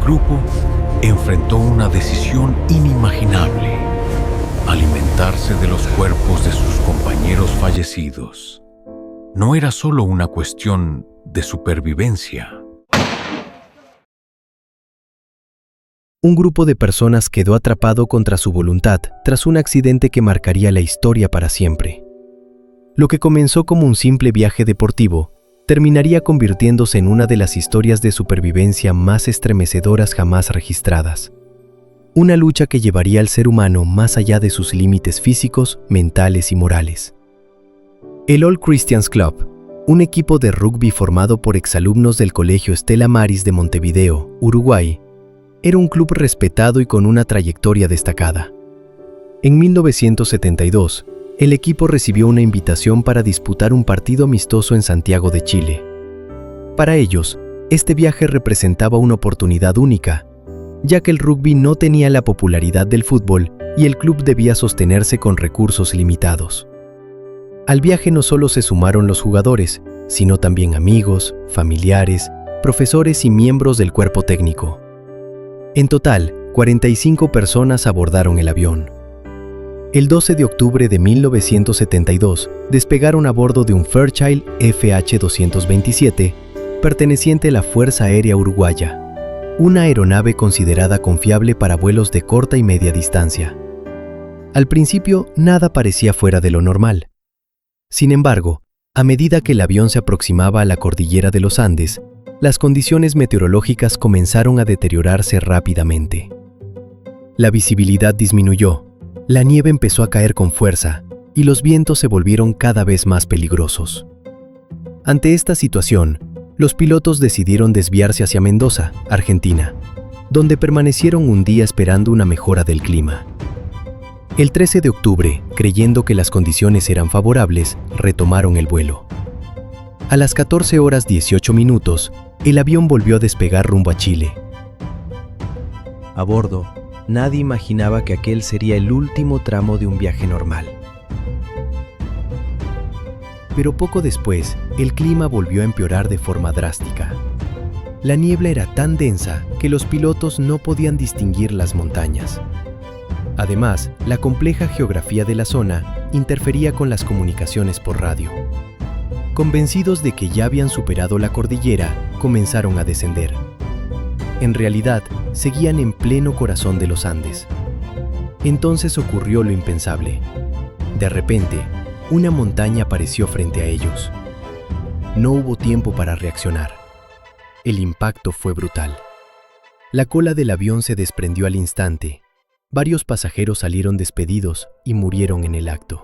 grupo enfrentó una decisión inimaginable: alimentarse de los cuerpos de sus compañeros fallecidos. No era solo una cuestión de supervivencia. Un grupo de personas quedó atrapado contra su voluntad tras un accidente que marcaría la historia para siempre. Lo que comenzó como un simple viaje deportivo terminaría convirtiéndose en una de las historias de supervivencia más estremecedoras jamás registradas. Una lucha que llevaría al ser humano más allá de sus límites físicos, mentales y morales. El All Christians Club, un equipo de rugby formado por exalumnos del Colegio Stella Maris de Montevideo, Uruguay, era un club respetado y con una trayectoria destacada. En 1972, el equipo recibió una invitación para disputar un partido amistoso en Santiago de Chile. Para ellos, este viaje representaba una oportunidad única, ya que el rugby no tenía la popularidad del fútbol y el club debía sostenerse con recursos limitados. Al viaje no solo se sumaron los jugadores, sino también amigos, familiares, profesores y miembros del cuerpo técnico. En total, 45 personas abordaron el avión. El 12 de octubre de 1972, despegaron a bordo de un Fairchild FH-227, perteneciente a la Fuerza Aérea Uruguaya, una aeronave considerada confiable para vuelos de corta y media distancia. Al principio, nada parecía fuera de lo normal. Sin embargo, a medida que el avión se aproximaba a la cordillera de los Andes, las condiciones meteorológicas comenzaron a deteriorarse rápidamente. La visibilidad disminuyó, la nieve empezó a caer con fuerza y los vientos se volvieron cada vez más peligrosos. Ante esta situación, los pilotos decidieron desviarse hacia Mendoza, Argentina, donde permanecieron un día esperando una mejora del clima. El 13 de octubre, creyendo que las condiciones eran favorables, retomaron el vuelo. A las 14 horas 18 minutos, el avión volvió a despegar rumbo a Chile. A bordo, nadie imaginaba que aquel sería el último tramo de un viaje normal. Pero poco después, el clima volvió a empeorar de forma drástica. La niebla era tan densa que los pilotos no podían distinguir las montañas. Además, la compleja geografía de la zona interfería con las comunicaciones por radio. Convencidos de que ya habían superado la cordillera, comenzaron a descender. En realidad, seguían en pleno corazón de los Andes. Entonces ocurrió lo impensable. De repente, una montaña apareció frente a ellos. No hubo tiempo para reaccionar. El impacto fue brutal. La cola del avión se desprendió al instante. Varios pasajeros salieron despedidos y murieron en el acto.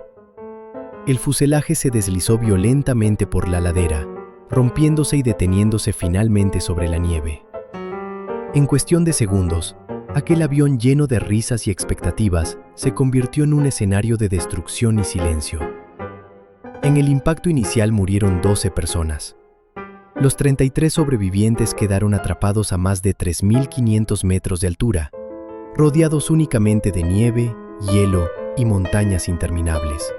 El fuselaje se deslizó violentamente por la ladera, rompiéndose y deteniéndose finalmente sobre la nieve. En cuestión de segundos, aquel avión lleno de risas y expectativas se convirtió en un escenario de destrucción y silencio. En el impacto inicial murieron 12 personas. Los 33 sobrevivientes quedaron atrapados a más de 3.500 metros de altura, rodeados únicamente de nieve, hielo y montañas interminables.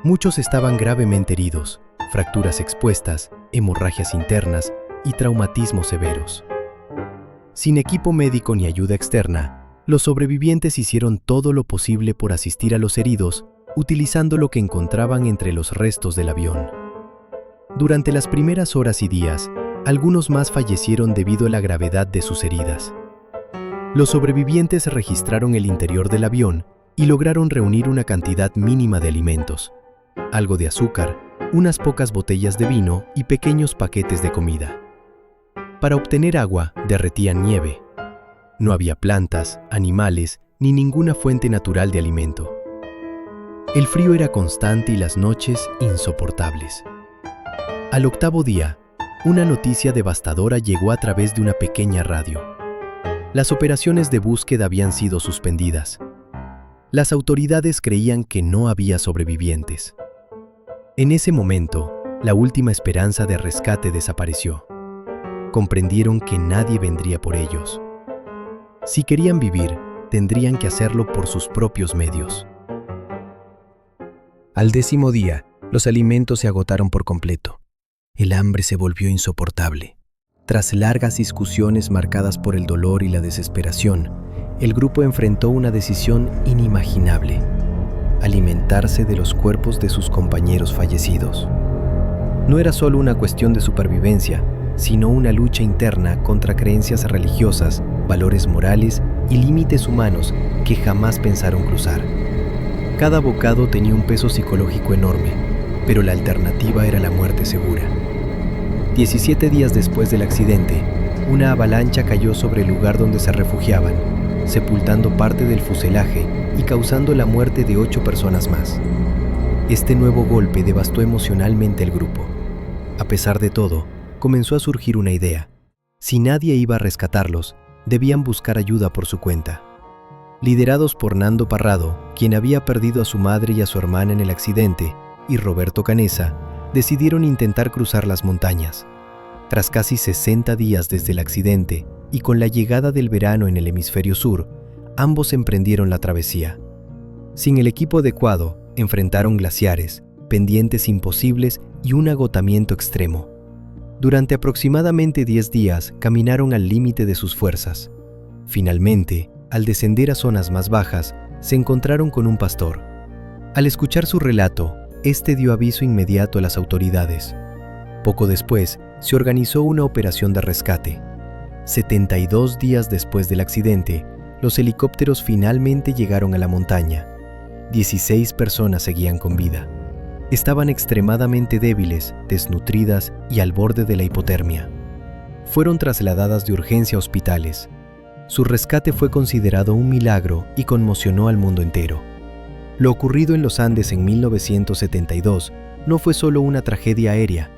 Muchos estaban gravemente heridos, fracturas expuestas, hemorragias internas y traumatismos severos. Sin equipo médico ni ayuda externa, los sobrevivientes hicieron todo lo posible por asistir a los heridos, utilizando lo que encontraban entre los restos del avión. Durante las primeras horas y días, algunos más fallecieron debido a la gravedad de sus heridas. Los sobrevivientes registraron el interior del avión y lograron reunir una cantidad mínima de alimentos, algo de azúcar, unas pocas botellas de vino y pequeños paquetes de comida. Para obtener agua, derretían nieve. No había plantas, animales, ni ninguna fuente natural de alimento. El frío era constante y las noches insoportables. Al octavo día, una noticia devastadora llegó a través de una pequeña radio. Las operaciones de búsqueda habían sido suspendidas. Las autoridades creían que no había sobrevivientes. En ese momento, la última esperanza de rescate desapareció. Comprendieron que nadie vendría por ellos. Si querían vivir, tendrían que hacerlo por sus propios medios. Al 10º día, los alimentos se agotaron por completo. El hambre se volvió insoportable. Tras largas discusiones marcadas por el dolor y la desesperación, el grupo enfrentó una decisión inimaginable: alimentarse de los cuerpos de sus compañeros fallecidos. No era solo una cuestión de supervivencia, sino una lucha interna contra creencias religiosas, valores morales y límites humanos que jamás pensaron cruzar. Cada bocado tenía un peso psicológico enorme, pero la alternativa era la muerte segura. 17 días después del accidente, una avalancha cayó sobre el lugar donde se refugiaban, sepultando parte del fuselaje y causando la muerte de 8 personas más. Este nuevo golpe devastó emocionalmente el grupo. A pesar de todo, comenzó a surgir una idea: si nadie iba a rescatarlos, debían buscar ayuda por su cuenta. Liderados por Nando Parrado, quien había perdido a su madre y a su hermana en el accidente, y Roberto Canessa, decidieron intentar cruzar las montañas. Tras casi 60 días desde el accidente y con la llegada del verano en el hemisferio sur, ambos emprendieron la travesía. Sin el equipo adecuado, enfrentaron glaciares, pendientes imposibles y un agotamiento extremo. Durante aproximadamente 10 días caminaron al límite de sus fuerzas. Finalmente, al descender a zonas más bajas, se encontraron con un pastor. Al escuchar su relato, este dio aviso inmediato a las autoridades. Poco después, se organizó una operación de rescate. 72 días después del accidente, los helicópteros finalmente llegaron a la montaña. 16 personas seguían con vida. Estaban extremadamente débiles, desnutridas y al borde de la hipotermia. Fueron trasladadas de urgencia a hospitales. Su rescate fue considerado un milagro y conmocionó al mundo entero. Lo ocurrido en los Andes en 1972 no fue solo una tragedia aérea,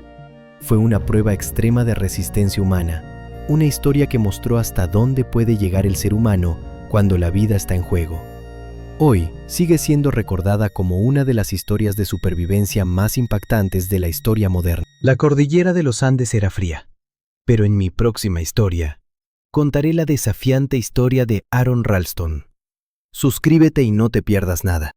fue una prueba extrema de resistencia humana, una historia que mostró hasta dónde puede llegar el ser humano cuando la vida está en juego. Hoy sigue siendo recordada como una de las historias de supervivencia más impactantes de la historia moderna. La cordillera de los Andes era fría, pero en mi próxima historia contaré la desafiante historia de Aron Ralston. Suscríbete y no te pierdas nada.